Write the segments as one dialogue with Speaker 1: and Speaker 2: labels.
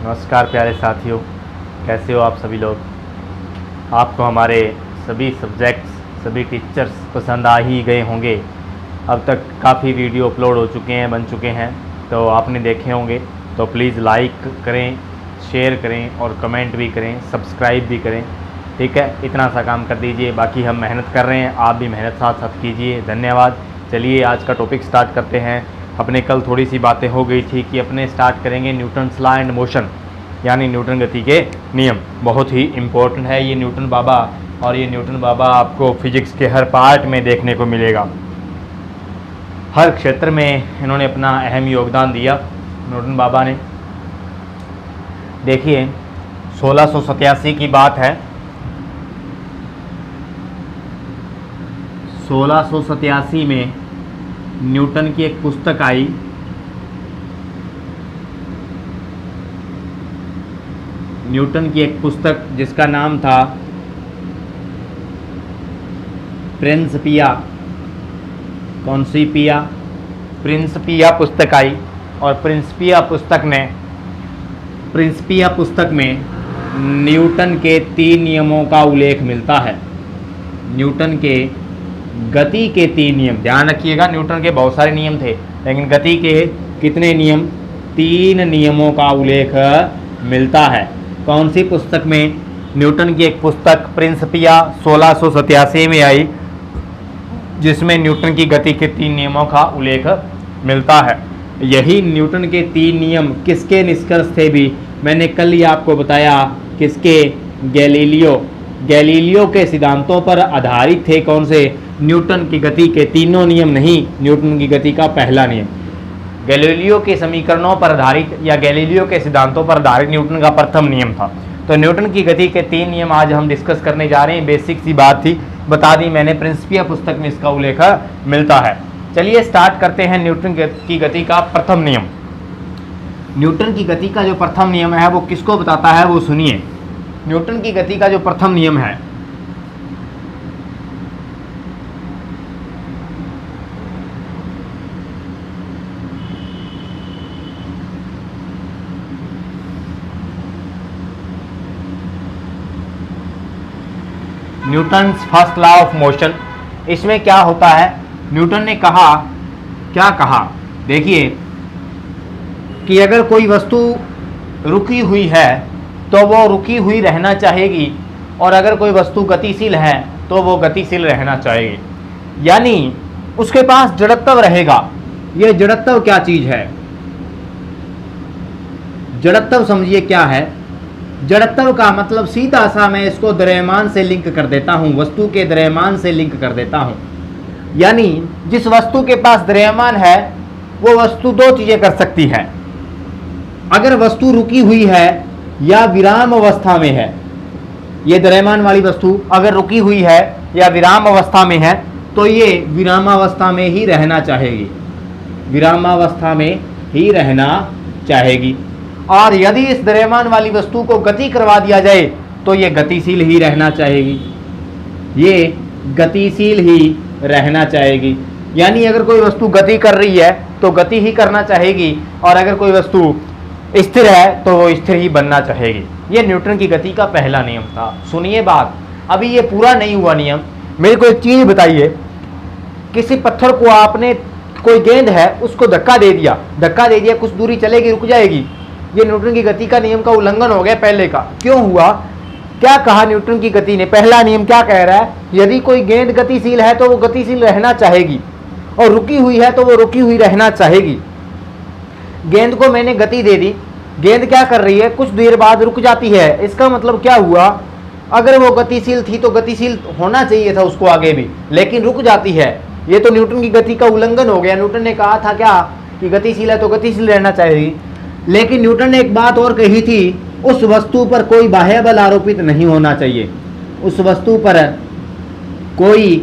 Speaker 1: नमस्कार प्यारे साथियों, कैसे हो आप सभी लोग। आपको हमारे सभी सब्जेक्ट्स, सभी टीचर्स पसंद आ ही गए होंगे। अब तक काफ़ी वीडियो अपलोड हो चुके हैं, बन चुके हैं, तो आपने देखे होंगे। तो प्लीज़ लाइक करें, शेयर करें और कमेंट भी करें, सब्सक्राइब भी करें। ठीक है, इतना सा काम कर दीजिए। बाकी हम मेहनत कर रहे हैं, आप भी मेहनत साथ साथ कीजिए। धन्यवाद। चलिए आज का टॉपिक स्टार्ट करते हैं। अपने कल थोड़ी सी बातें हो गई थी कि अपने स्टार्ट करेंगे न्यूटन्स लॉ एंड मोशन, यानी न्यूटन गति के नियम। बहुत ही इम्पोर्टेंट है ये न्यूटन बाबा, और ये न्यूटन बाबा आपको फिजिक्स के हर पार्ट में देखने को मिलेगा। हर क्षेत्र में इन्होंने अपना अहम योगदान दिया न्यूटन बाबा ने। देखिए 1687 की बात है। 1687 में न्यूटन की एक पुस्तक आई, न्यूटन की एक पुस्तक जिसका नाम था प्रिंसिपिया। कौन सी पिया? प्रिंसिपिया पुस्तक आई। और प्रिंसिपिया पुस्तक में न्यूटन के 3 नियमों का उल्लेख मिलता है। न्यूटन के गति के 3 नियम, ध्यान रखिएगा, न्यूटन के बहुत सारे नियम थे, लेकिन गति के कितने नियम? 3 नियमों का उल्लेख मिलता है। कौन सी पुस्तक में? न्यूटन की एक पुस्तक प्रिंसिपिया 1687 में आई, जिसमें न्यूटन की गति के 3 नियमों का उल्लेख मिलता है। यही न्यूटन के 3 नियम किसके निष्कर्ष थे भी मैंने कल ही आपको बताया। किसके? गैलीलियो के सिद्धांतों पर आधारित थे। कौन से? न्यूटन की गति के तीनों नियम नहीं, न्यूटन की गति का पहला नियम। गैलीलियो के समीकरणों पर आधारित या गैलीलियो के सिद्धांतों पर आधारित न्यूटन का प्रथम नियम था। तो न्यूटन की गति के 3 नियम आज हम डिस्कस करने जा रहे हैं। बेसिक सी बात थी, बता दी मैंने, प्रिंसिपिया पुस्तक में इसका उल्लेख मिलता है। चलिए स्टार्ट करते हैं न्यूटन की गति का प्रथम नियम। न्यूटन की गति का जो प्रथम नियम है वो किसको बताता है, वो सुनिए। न्यूटन की गति का जो प्रथम नियम है, Newton's first law of motion. इसमें क्या होता है? न्यूटन ने कहा, क्या कहा? देखिए कि अगर कोई वस्तु रुकी हुई है तो वो रुकी हुई रहना चाहेगी, और अगर कोई वस्तु गतिशील है तो वो गतिशील रहना चाहेगी, यानी उसके पास जड़त्व रहेगा। ये जड़त्व क्या चीज है? जड़त्व समझिए क्या है। जड़त्व का मतलब सीधा सा मैं इसको द्रव्यमान से लिंक कर देता हूं, वस्तु के द्रव्यमान से लिंक कर देता हूं। यानी जिस वस्तु के पास द्रव्यमान है वो वस्तु 2 चीजें कर सकती है। अगर वस्तु रुकी हुई है या विराम अवस्था में है, ये द्रव्यमान वाली वस्तु अगर रुकी हुई है या विराम अवस्था में है तो ये विरामावस्था में ही रहना चाहेगी, विरामावस्था में ही रहना चाहेगी। और यदि इस द्रव्यमान वाली वस्तु को गति करवा दिया जाए तो ये गतिशील ही रहना चाहेगी, ये गतिशील ही रहना चाहेगी। यानी अगर कोई वस्तु गति कर रही है तो गति ही करना चाहेगी, और अगर कोई वस्तु स्थिर है तो वो स्थिर ही बनना चाहेगी। ये न्यूटन की गति का पहला नियम था। सुनिए बात, अभी ये पूरा नहीं हुआ नियम। मेरे को एक चीज बताइए, किसी पत्थर को आपने, कोई गेंद है उसको धक्का दे दिया, कुछ दूरी चलेगी, रुक जाएगी। ये न्यूटन की गति का नियम का उल्लंघन हो गया पहले का। क्यों हुआ? क्या कहा न्यूटन की गति ने? पहला नियम क्या कह रहा है? यदि कोई गेंद गतिशील है तो वो गतिशील रहना चाहेगी, और रुकी हुई है तो वो रुकी हुई रहना चाहेगी। गेंद को मैंने गति दे दी, गेंद क्या कर रही है? कुछ देर बाद रुक जाती है। इसका मतलब क्या हुआ? अगर वो गतिशील थी तो गतिशील होना चाहिए था उसको आगे भी, लेकिन रुक जाती है। ये तो न्यूटन की गति का उल्लंघन हो गया। न्यूटन ने कहा था क्या कि गतिशील है तो गतिशील रहना चाहिए, लेकिन न्यूटन ने एक बात और कही थी, उस वस्तु पर कोई बाह्य बल आरोपित नहीं होना चाहिए। उस वस्तु पर कोई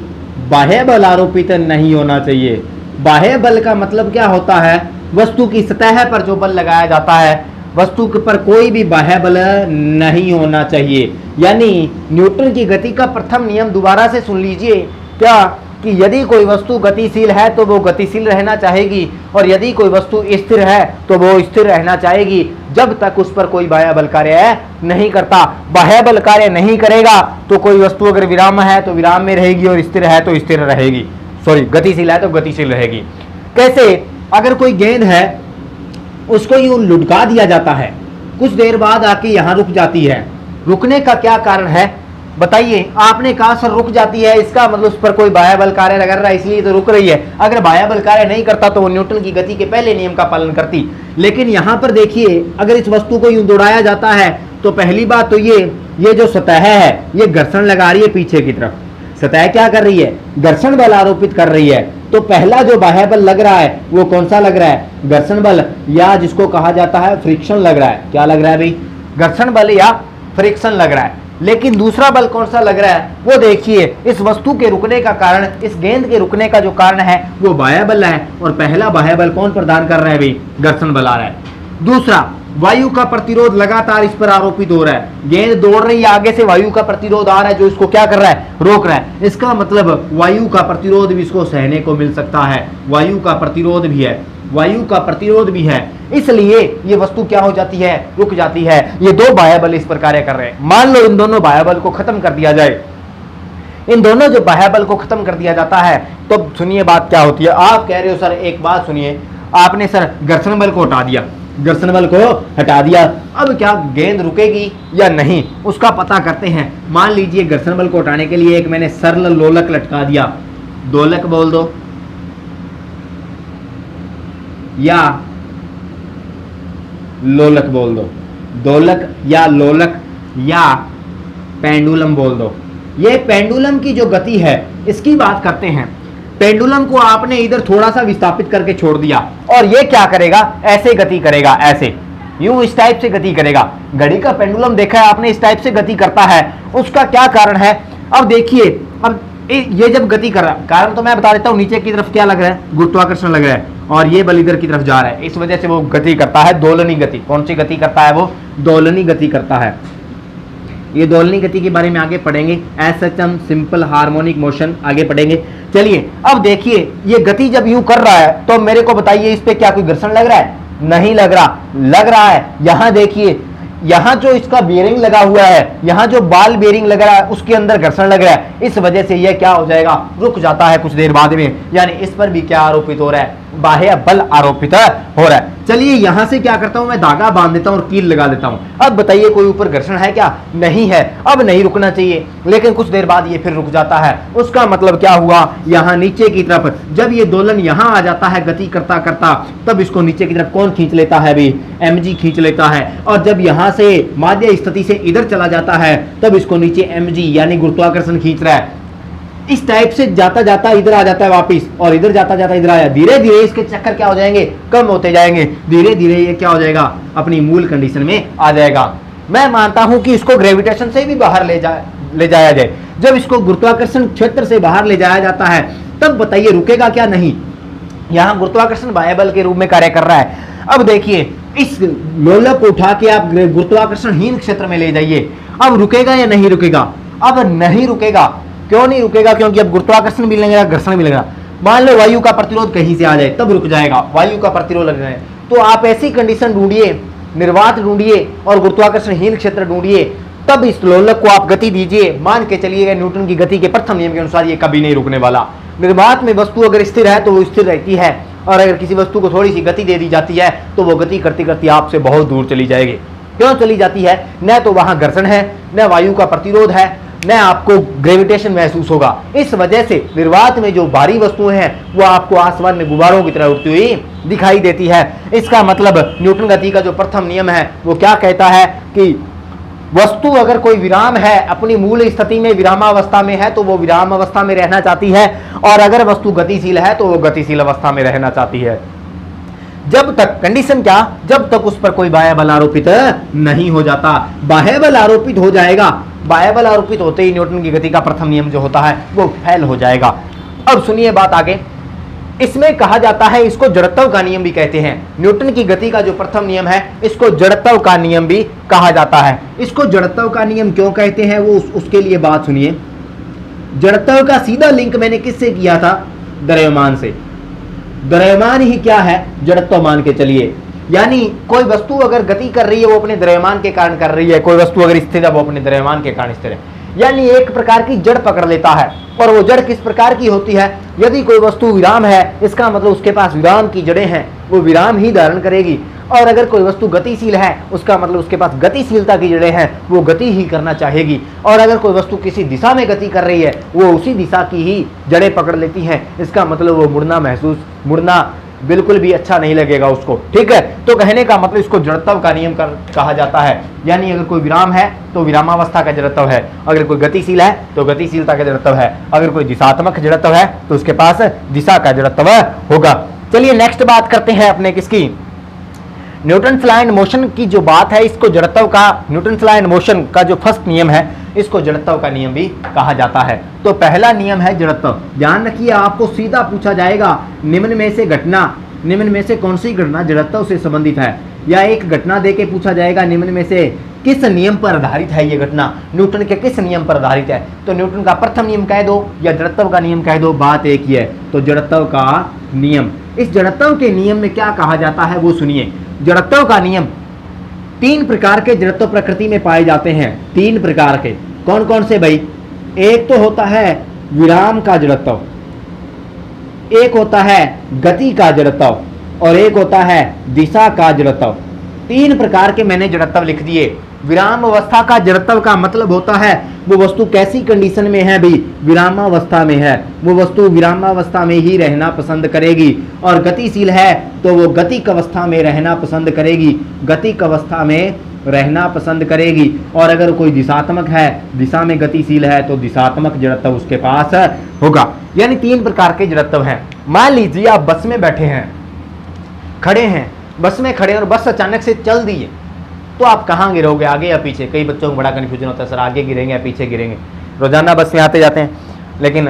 Speaker 1: बाह्य बल आरोपित नहीं होना चाहिए। बाह्य बल का मतलब क्या होता है? वस्तु की सतह पर जो बल लगाया जाता है, वस्तु पर कोई भी बाह्य बल नहीं होना चाहिए। यानी न्यूटन की गति का प्रथम नियम, दोबारा से सुन लीजिए, क्या कि यदि कोई वस्तु गतिशील है तो वो गतिशील रहना चाहेगी, और यदि कोई वस्तु स्थिर है तो वो स्थिर रहना चाहेगी, जब तक उस पर कोई बाह्य बल कार्य नहीं करता। बाह्य बल कार्य नहीं करेगा तो कोई वस्तु अगर विराम है तो विराम में रहेगी, और स्थिर है तो स्थिर रहेगी, सॉरी गतिशील है तो गतिशील रहेगी। कैसे? अगर कोई गेंद है उसको यूं लुढ़का दिया जाता है, कुछ देर बाद आके यहां रुक जाती है, रुकने का क्या कारण है बताइए? आपने कहा सर रुक जाती है, इसका मतलब उस पर कोई बाह्य बल कार्य लग रहा है इसलिए तो रुक रही है। अगर बाह्य बल कार्य नहीं करता तो वो न्यूटन की गति के पहले नियम का पालन करती। लेकिन यहां पर देखिए, अगर इस वस्तु को यूं दौड़ाया जाता है तो पहली बात तो ये जो सतह है ये घर्षण लगा रही है पीछे की तरफ। सतह क्या कर रही है? घर्षण बल आरोपित कर रही है। तो पहला जो बाह्य बल लग रहा है वो कौन सा लग रहा है? घर्षण बल, या जिसको कहा जाता है फ्रिक्शन लग रहा है। क्या लग रहा है भाई? घर्षण बल या फ्रिक्शन लग रहा है। लेकिन दूसरा बल कौन सा लग रहा है वो देखिए, इस वस्तु के रुकने का कारण, इस गेंद के रुकने का जो कारण है वो बाह्य बल है, और पहला बाह्य बल कौन प्रदान कर रहा है भाई? घर्षण बल आ रहा है। दूसरा, वायु का प्रतिरोध लगातार इस पर आरोपित हो रहा है। गेंद दौड़ रही है, आगे से वायु का प्रतिरोध आ रहा है जो इसको क्या कर रहा है? रोक रहा है। इसका मतलब वायु का प्रतिरोध भी इसको सहने को मिल सकता है, वायु का प्रतिरोध भी है, वायु का प्रतिरोध भी है, इसलिए ये वस्तु क्या हो जाती है? रुक जाती है। ये दो बाह्य बल इस पर कार्य कर रहे हैं। मान लो इन दोनों बाह्य बल को खत्म कर दिया जाए, इन दोनों जो बाह्य बल को खत्म कर दिया जाता है, तो सुनिए बात क्या होती है। आप कह रहे हो सर एक बात सुनिए, आपने सर घर्षण बल को हटा दिया, घर्षण बल को हटा दिया, अब क्या गेंद रुकेगी या नहीं उसका पता करते हैं। मान लीजिए घर्षण बल को हटाने के लिए एक मैंने सरल लोलक लटका दिया, दोलक बोल दो या लोलक बोल दो, दोलक या लोलक या पेंडुलम बोल दो। ये पेंडुलम की जो गति है इसकी बात करते हैं। पेंडुलम को आपने इधर थोड़ा सा विस्थापित करके छोड़ दिया, और ये क्या करेगा? ऐसे गति करेगा, ऐसे यूं इस टाइप से गति करेगा। घड़ी का पेंडुलम देखा है आपने, इस टाइप से गति करता है। उसका क्या कारण है? अब देखिए, अब ये जब गति कर रहा है, कारण तो मैं बता देता हूं, नीचे की तरफ क्या लग रहा है? गुरुत्वाकर्षण लग रहा है, और ये बल इधर की तरफ जा रहा है, इस वजह से वो गति करता है दोलनी गति। कौन सी गति करता है वो? दोलनी गति करता है। ये दोलनी गति के बारे में आगे पढ़ेंगे, एसएचएम सिंपल हार्मोनिक मोशन आगे पढ़ेंगे। चलिए अब देखिए, ये गति जब यूं कर रहा है तो मेरे को बताइए इस पे क्या कोई घर्षण लग रहा है? नहीं लग रहा। लग रहा है, यहां देखिए, यहां जो इसका बेरिंग लगा हुआ है, यहां जो बाल बेरिंग लग रहा है उसके अंदर घर्षण लग रहा है, इस वजह से यह क्या हो जाएगा? रुक जाता है कुछ देर बाद में। यानी इस पर भी क्या आरोपित हो रहा है? बाह्य बल आरोपित हो रहा है। चलिए यहां से क्या करता हूं, मैं धागा बांध देता हूं और कील लगा देता हूं। अब बताइए कोई ऊपर घर्षण है क्या? नहीं है। अब नहीं रुकना चाहिए, लेकिन कुछ देर बाद ये फिर रुक जाता है। उसका मतलब क्या हुआ? यहां नीचे की तरफ जब ये दोलन यहां आ जाता है गति करता करता, तब इसको नीचे की तरफ कौन खींच लेता है भी? mg खींच लेता है। और जब यहां से माध्य स्थिति से इधर चला जाता है तब इसको नीचे mg यानी गुरुत्वाकर्षण खींच रहा है। इस टाइप से जाता जाता इधर आ जाता है वापिस, और इधर जाता जाता इधर आया। धीरे धीरे इसके चक्कर क्या हो जाएंगे? कम होते जाएंगे। धीरे धीरे ये क्या हो जाएगा? अपनी मूल कंडीशन में आ जाएगा। मैं मानता हूं कि इसको ग्रेविटेशन से भी बाहर ले जाया जाए। जब इसको गुरुत्वाकर्षण क्षेत्र से बाहर ले जाया जाता है तब बताइए रुकेगा क्या? नहीं। यहां गुरुत्वाकर्षण बाह्य बल के रूप में कार्य कर रहा है। अब देखिए, इस लोलक को उठा के आप गुरुत्वाकर्षणहीन क्षेत्र में ले जाइए, अब रुकेगा या नहीं रुकेगा? अब नहीं रुकेगा। क्यों नहीं रुकेगा? क्योंकि अब गुरुत्वाकर्षण भी लगेगा, घर्षण भी लगेगा। मान लो वायु का प्रतिरोध कहीं से आ जाए तब रुक जाएगा, वायु का प्रतिरोध लग जाए। तो आप ऐसी कंडीशन ढूंढिए, निर्वात ढूंढिए और गुरुत्वाकर्षणहीन क्षेत्र ढूंढिए, तब इस लोलक को आप गति दीजिए। मान के चलिएगा न्यूटन की गति के प्रथम नियम के अनुसार ये कभी नहीं रुकने वाला। निर्वात में वस्तु अगर स्थिर है तो वो स्थिर रहती है, और अगर किसी वस्तु को थोड़ी सी गति दे दी जाती है तो वो गति करती करती आपसे बहुत दूर चली जाएगी। क्यों चली जाती है? न तो वहां घर्षण है, न वायु का प्रतिरोध है, न आपको ग्रेविटेशन महसूस होगा। इस वजह से निर्वात में जो भारी वस्तुएं हैं वो आपको आसमान में गुब्बारों की तरह उड़ती हुई दिखाई देती है। इसका मतलब न्यूटन गति का जो प्रथम नियम है वो क्या कहता है कि वस्तु अगर कोई विराम है, अपनी मूल स्थिति में विरामावस्था में है तो वो विराम अवस्था में रहना चाहती है, और अगर वस्तु गतिशील है तो वो गतिशील अवस्था में रहना चाहती है। जब तक कंडीशन क्या? जब तक उस पर कोई बाह्य बल आरोपित नहीं हो जाता। बाह्य बल आरोपित हो जाएगा, बाह्य बल आरोपित होते ही न्यूटन की गति का प्रथम नियम जो होता है वो फेल हो जाएगा। अब सुनिए बात आगे। इसमें कहा जाता है, इसको जड़त्व का नियम भी कहते हैं। न्यूटन की गति का जो प्रथम नियम है इसको जड़त्व का नियम भी कहा जाता है। इसको जड़त्व का नियम क्यों कहते हैं वो उसके लिए बात सुनिए। जड़त्व का सीधा लिंक मैंने किससे किया था? द्रव्यमान से। द्रव्यमान ही क्या है? जड़त्व मान के चलिए। यानी कोई वस्तु अगर गति कर रही है वो अपने द्रव्यमान के कारण कर रही है, कोई वस्तु अगर स्थिर है वो अपने द्रव्यमान के कारण स्थिर है। यानी एक प्रकार की जड़ पकड़ लेता है। और वो जड़ किस प्रकार की होती है? यदि कोई वस्तु विराम है, इसका मतलब उसके पास विराम की जड़ें हैं, वो विराम ही धारण करेगी। और अगर कोई वस्तु गतिशील है, उसका मतलब उसके पास गतिशीलता की जड़ें हैं, वो गति ही करना चाहेगी। और अगर कोई वस्तु किसी दिशा में गति कर रही है, वो उसी दिशा की ही जड़ें पकड़ लेती हैं। इसका मतलब वो मुड़ना बिल्कुल भी अच्छा नहीं लगेगा उसको। ठीक है, तो कहने का मतलब इसको जड़त्व का नियम कहा जाता है। यानी अगर कोई विराम है तो विरामावस्था का जड़त्व है, अगर कोई गतिशील है तो गतिशीलता का जड़त्व है, अगर कोई दिशात्मक जड़त्व है तो उसके पास दिशा का जड़त्व होगा। चलिए नेक्स्ट बात करते हैं अपने किसकी? न्यूटन लॉ एंड मोशन की जो बात है, इसको जड़त्व का, न्यूटन लॉ एंड मोशन का जो फर्स्ट नियम है, इसको जड़त्व का नियम भी कहा जाता है। तो पहला नियम है जड़त्व। ध्यान रखिए, आपको सीधा पूछा जाएगा निम्न में से कौन सी घटना जड़त्व से संबंधित है, या एक घटना देके पूछा जाएगा निम्न में से किस नियम पर आधारित है ये घटना, न्यूटन के किस नियम पर आधारित है। तो न्यूटन का प्रथम नियम कह दो या जड़त्व का नियम कह दो, बात एक ही है। तो जड़त्व का नियम, इस जड़त्व के नियम में क्या कहा जाता है वो सुनिए। जड़त्व का नियम, 3 प्रकार के जड़त्व प्रकृति में पाए जाते हैं। 3 प्रकार के, कौन कौन से भाई? एक तो होता है विराम का जड़त्व, एक होता है गति का जड़त्व, और एक होता है दिशा का जड़त्व। 3 प्रकार के मैंने जड़त्व लिख दिए। विराम अवस्था का जड़त्व का मतलब होता है वो वस्तु कैसी कंडीशन में है भाई? विरामावस्था में है, वो वस्तु विरामावस्था में ही रहना पसंद करेगी। और गतिशील है तो वो गतिक अवस्था में रहना पसंद करेगी, गतिक अवस्था में रहना पसंद करेगी। और अगर कोई दिशात्मक है, दिशा में गतिशील है, तो दिशात्मक जड़त्व उसके पास होगा। यानी 3 प्रकार के जड़त्व हैं। मान लीजिए आप बस में बैठे हैं, खड़े हैं, बस में खड़े हैं और बस अचानक से चल दी है, तो आप कहाँ गिरोगे, आगे या पीछे? कई बच्चों को बड़ा कन्फ्यूजन होता है, सर आगे गिरेंगे या पीछे गिरेंगे। रोजाना बस में आते जाते हैं, लेकिन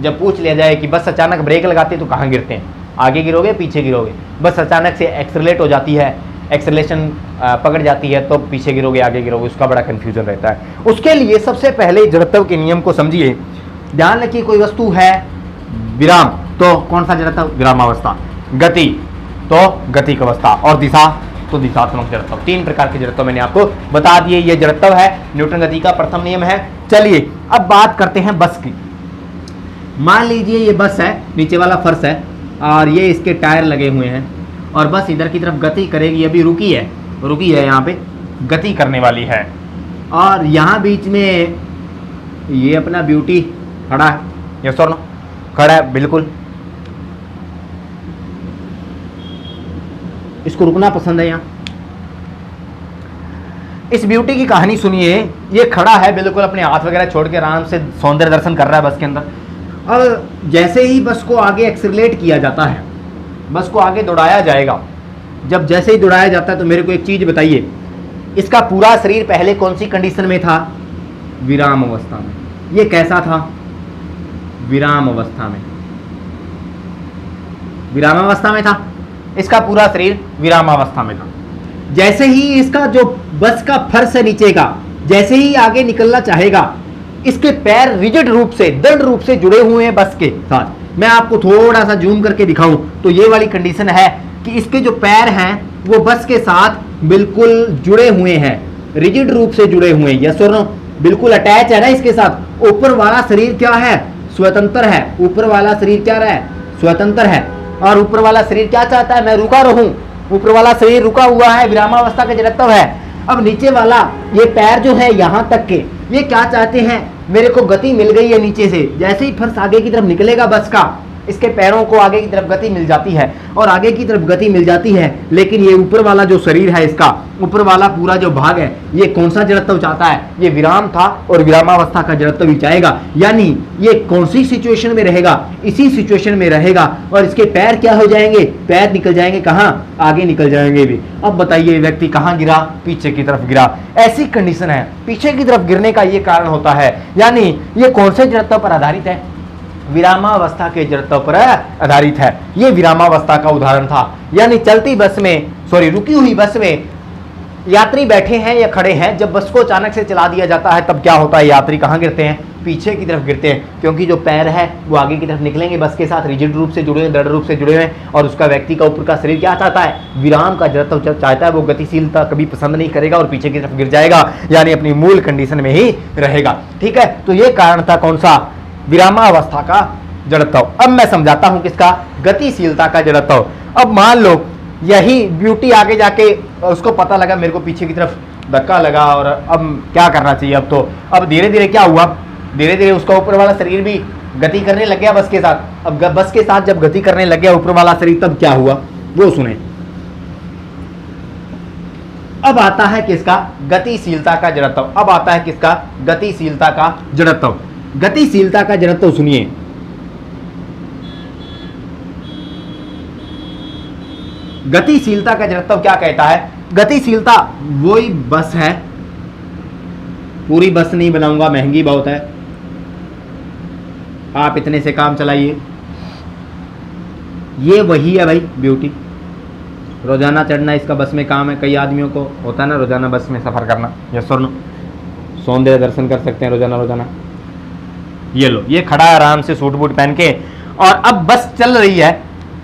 Speaker 1: जब पूछ लिया जाए कि बस अचानक ब्रेक लगाते हैं तो कहाँ गिरते हैं, आगे गिरोगे पीछे गिरोगे? बस अचानक से एक्सेलरेट हो जाती है, एक्सेलरेशन पकड़ जाती है, तो पीछे गिरोगे आगे गिरोगे, उसका बड़ा कन्फ्यूजन रहता है। उसके लिए सबसे पहले जड़त्व के नियम को समझिए। ध्यान रखिए, कोई वस्तु है विराम तो कौन सा जड़त्व? विरामावस्था। गति तो गतिक अवस्था, और दिशा तो दिशात्मक जड़त्व। 3 प्रकार के जड़त्व मैंने आपको बता दिए। ये जड़त्व है, न्यूटन गति का प्रथम नियम है। चलिए अब बात करते हैं बस की। मान लीजिए ये बस है, नीचे वाला फर्श है और ये इसके टायर लगे हुए हैं, और बस इधर की तरफ गति करेगी। अभी रुकी है यहाँ पे गति करने वाली है, और यहाँ बीच में ये अपना ब्यूटी खड़ा है, यस और नो? खड़ा है बिल्कुल। इसको रुकना पसंद है। यहाँ इस ब्यूटी की कहानी सुनिए। ये खड़ा है बिल्कुल, अपने हाथ वगैरह छोड़ के आराम से सौंदर्य दर्शन कर रहा है बस के अंदर। और जैसे ही बस को आगे एक्सेलरेट किया जाता है, बस को आगे दौड़ाया जाएगा, जब जैसे ही दौड़ाया जाता है तो मेरे को एक चीज बताइए, इसका पूरा शरीर पहले कौन सी कंडीशन में था? विराम अवस्था में। ये कैसा था? विराम अवस्था में, विरामावस्था में था। इसका पूरा शरीर विरामावस्था में था। जैसे ही इसका जो बस का फर्श है नीचे का, जैसे ही आगे निकलना चाहेगा, इसके पैर रिजिड रूप से, दृढ़ रूप से जुड़े हुए हैं बस के साथ। मैं आपको थोड़ा सा जूम करके दिखाऊं तो ये वाली कंडीशन है कि इसके जो पैर हैं वो बस के साथ बिल्कुल जुड़े हुए हैं, रिजिड रूप से जुड़े हुए हैं। यस और नो? बिल्कुल अटैच है ना इसके साथ। ऊपर वाला शरीर क्या है? स्वतंत्र है। ऊपर वाला शरीर क्या है? स्वतंत्र है। और ऊपर वाला शरीर क्या चाहता है? मैं रुका रहूं। ऊपर वाला शरीर रुका हुआ है, विरामावस्था का जड़त्व है। अब नीचे वाला ये पैर जो है यहाँ तक के, ये क्या चाहते हैं? मेरे को गति मिल गई है नीचे से। जैसे ही फर्श आगे की तरफ निकलेगा बस का, इसके पैरों को आगे की तरफ गति मिल जाती है, और आगे की तरफ गति मिल जाती है। लेकिन ये ऊपर वाला जो शरीर है, इसका ऊपर वाला पूरा जो भाग है, ये कौन सा जड़त्व चाहता है? ये विराम था और विरामावस्था का जड़त्व ही चाहेगा। यानी ये कौन सी सिचुएशन में रहेगा? इसी सिचुएशन में रहेगा। और इसके पैर क्या हो जाएंगे? पैर निकल जाएंगे कहाँ? आगे निकल जाएंगे भी। अब बताइए व्यक्ति कहाँ गिरा? पीछे की तरफ गिरा। ऐसी कंडीशन है, पीछे की तरफ गिरने का ये कारण होता है। यानी ये कौन से जड़त्व पर आधारित है? विरामावस्था के जड़त्व पर आधारित है। ये विरामावस्था का उदाहरण था। यानी चलती बस में, रुकी हुई बस में यात्री बैठे हैं या खड़े हैं, जब बस को अचानक से चला दिया जाता है तब क्या होता है, यात्री कहाँ गिरते हैं, पीछे की तरफ गिरते हैं, क्योंकि जो पैर है वो आगे की तरफ निकलेंगे, बस के साथ रिजिड रूप से जुड़े हुए, दृढ़ रूप से जुड़े हुए हैं, और उसका व्यक्ति का ऊपर का शरीर क्या चाहता है, विराम का जड़त्व चाहता है, वो गतिशीलता कभी पसंद नहीं करेगा और पीछे की तरफ गिर जाएगा, यानी अपनी मूल कंडीशन में ही रहेगा। ठीक है, तो ये कारण था कौन सा, विरामावस्था का जड़त्व। अब मैं समझाता हूं किसका, गतिशीलता का जड़त्व। अब मान लो यही ब्यूटी आगे जाके उसको पता लगा मेरे को पीछे की तरफ धक्का लगा और अब क्या करना चाहिए, अब धीरे धीरे क्या हुआ, धीरे धीरे उसका ऊपर वाला शरीर भी गति करने लग गया बस के साथ। अब बस के साथ जब गति करने लग गया ऊपर वाला शरीर, तब क्या हुआ वो सुने। अब आता है किसका, गतिशीलता का जड़त्व। अब आता है किसका, गतिशीलता का जड़त्व। गतिशीलता का जड़त्व सुनिए, गतिशीलता का जड़त्व क्या कहता है, गतिशीलता वही बस है, पूरी बस नहीं बनाऊंगा, महंगी बहुत है, आप इतने से काम चलाइए, ये वही है भाई ब्यूटी। रोजाना चढ़ना इसका बस में काम है, कई आदमियों को होता है ना रोजाना बस में सफर करना, या सौंदर्य दर्शन कर सकते हैं रोजाना। ये लो, ये खड़ा है आराम से सूट बूट पहन के, और अब बस चल रही है,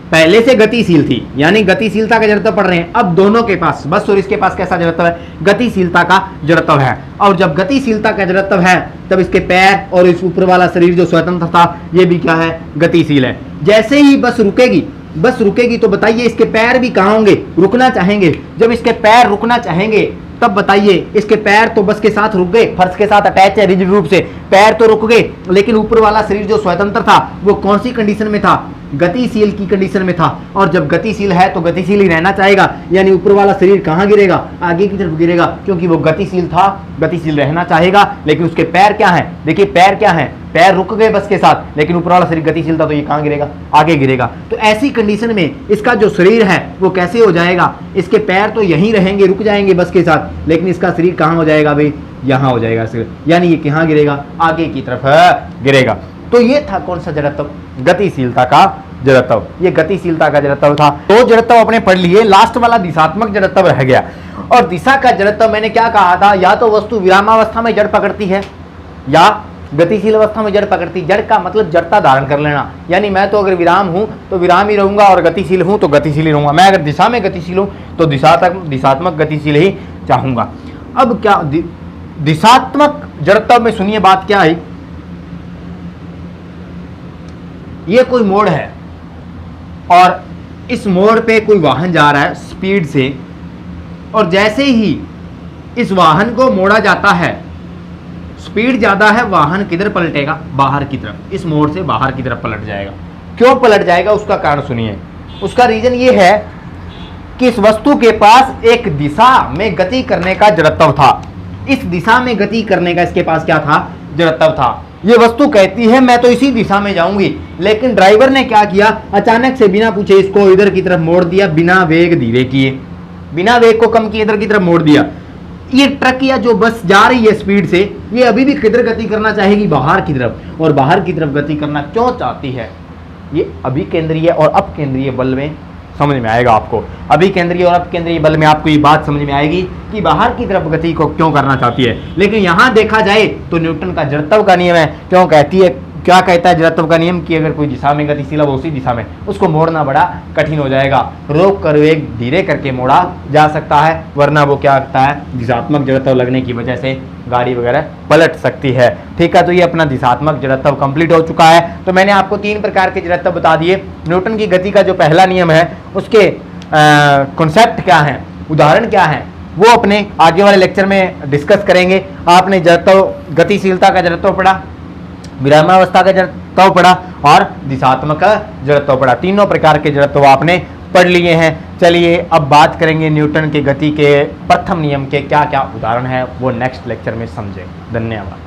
Speaker 1: पहले से गतिशील थी, यानी गतिशीलता का जड़त्व पढ़ रहे हैं। अब दोनों के पास, बस और इसके पास कैसा जड़त्व है, गतिशीलता का जड़त्व है। और जब गतिशीलता का जड़त्व है तब इसके पैर और इस ऊपर वाला शरीर जो स्वतंत्र था ये भी क्या है, गतिशील है। जैसे ही बस रुकेगी तो बताइए इसके पैर भी कहाँ होंगे, रुकना चाहेंगे। जब इसके पैर रुकना चाहेंगे तब बताइए, इसके पैर तो बस के साथ रुक गए, फर्श के साथ अटैच है रिजिड रूप से, पैर तो रुक गए, लेकिन ऊपर वाला शरीर जो स्वतंत्र था वो कौन सी कंडीशन में था, गतिशील की कंडीशन में था। और जब गतिशील है तो गतिशील ही रहना चाहेगा, यानी ऊपर वाला शरीर कहाँ गिरेगा, आगे की तरफ गिरेगा, क्योंकि वो गतिशील था, गतिशील रहना चाहेगा। लेकिन उसके पैर क्या हैं, देखिए पैर क्या हैं, पैर रुक गए बस के साथ, लेकिन ऊपर वाला शरीर गतिशील था तो ये कहाँ गिरेगा, आगे गिरेगा। तो ऐसी कंडीशन में इसका जो शरीर है वो कैसे हो जाएगा, इसके पैर तो यहीं रहेंगे, रुक जाएंगे बस के साथ, लेकिन इसका शरीर कहाँ हो जाएगा भाई, यहाँ हो जाएगा शरीर, यानी ये कहाँ गिरेगा, आगे की तरफ गिरेगा। तो ये था कौन सा जड़त्व, गतिशीलता का जड़त्व। ये गतिशीलता का जड़त्व था। तो जड़त्व अपने पढ़ लिए, लास्ट वाला दिशात्मक जड़त्व रह गया। और दिशा का जड़त्व मैंने क्या कहा था, या तो वस्तु विरामावस्था में जड़ पकड़ती है या गतिशील अवस्था में जड़ पकड़ती। जड़ का मतलब जड़ता धारण कर लेना, यानी मैं तो अगर विराम हूं तो विराम ही रहूंगा और गतिशील हूं तो गतिशील ही रहूंगा। मैं अगर दिशा में गतिशील हूं तो दिशात्मक गतिशील ही चाहूंगा। अब क्या दिशात्मक जड़त्व में सुनिए बात क्या है, ये कोई मोड़ है और इस मोड़ पे कोई वाहन जा रहा है स्पीड से, और जैसे ही इस वाहन को मोड़ा जाता है, स्पीड ज्यादा है, वाहन किधर पलटेगा, बाहर की तरफ, इस मोड़ से बाहर की तरफ पलट जाएगा। क्यों पलट जाएगा उसका कारण सुनिए। उसका रीजन ये है कि इस वस्तु के पास एक दिशा में गति करने का जड़त्व था। इस दिशा में गति करने का इसके पास क्या था, जड़त्व था। ये वस्तु कहती है मैं तो इसी दिशा में जाऊंगी, लेकिन ड्राइवर ने क्या किया, अचानक से बिना पूछे इसको इधर की तरफ मोड़ दिया, बिना वेग धीरे किए, बिना वेग को कम किए इधर की तरफ मोड़ दिया। ये ट्रक या जो बस जा रही है स्पीड से, ये अभी भी किधर गति करना चाहेगी, बाहर की तरफ। और बाहर की तरफ गति करना क्यों चाहती है, ये अभिकेंद्रीय और अपकेंद्रीय बल में समझ में आएगा आपको। अभिकेंद्रीय और अपकेंद्रीय बल में आपको ये बात समझ में आएगी कि बाहर की तरफ गति को क्यों करना चाहती है। लेकिन यहां देखा जाए तो न्यूटन का जड़त्व का नियम है, क्यों कहती है, क्या कहता है जड़त्व का नियम, कि अगर कोई दिशा में गतिशील है वो उसी दिशा में, उसको मोड़ना बड़ा कठिन हो जाएगा। रोक कर वेग धीरे करके मोड़ा जा सकता है, वरना वो क्या करता है, दिशात्मक जड़त्व लगने की वजह से गाड़ी वगैरह पलट सकती है। ठीक है, तो ये अपना दिशात्मक जड़त्व कंप्लीट हो चुका है। तो मैंने आपको 3 प्रकार के जड़त्व बता दिए। न्यूटन की गति का जो पहला नियम है उसके कॉन्सेप्ट क्या है, उदाहरण क्या है, वो अपने आगे वाले लेक्चर में डिस्कस करेंगे। आपने जड़त्व, गतिशीलता का जड़त्व पढ़ा, विरामावस्था का जड़त्व पढ़ा और दिशात्मक जड़त्व पढ़ा। तीनों प्रकार के जड़त्व आपने पढ़ लिए हैं। चलिए अब बात करेंगे न्यूटन के गति के प्रथम नियम के क्या क्या उदाहरण हैं, वो नेक्स्ट लेक्चर में समझें। धन्यवाद।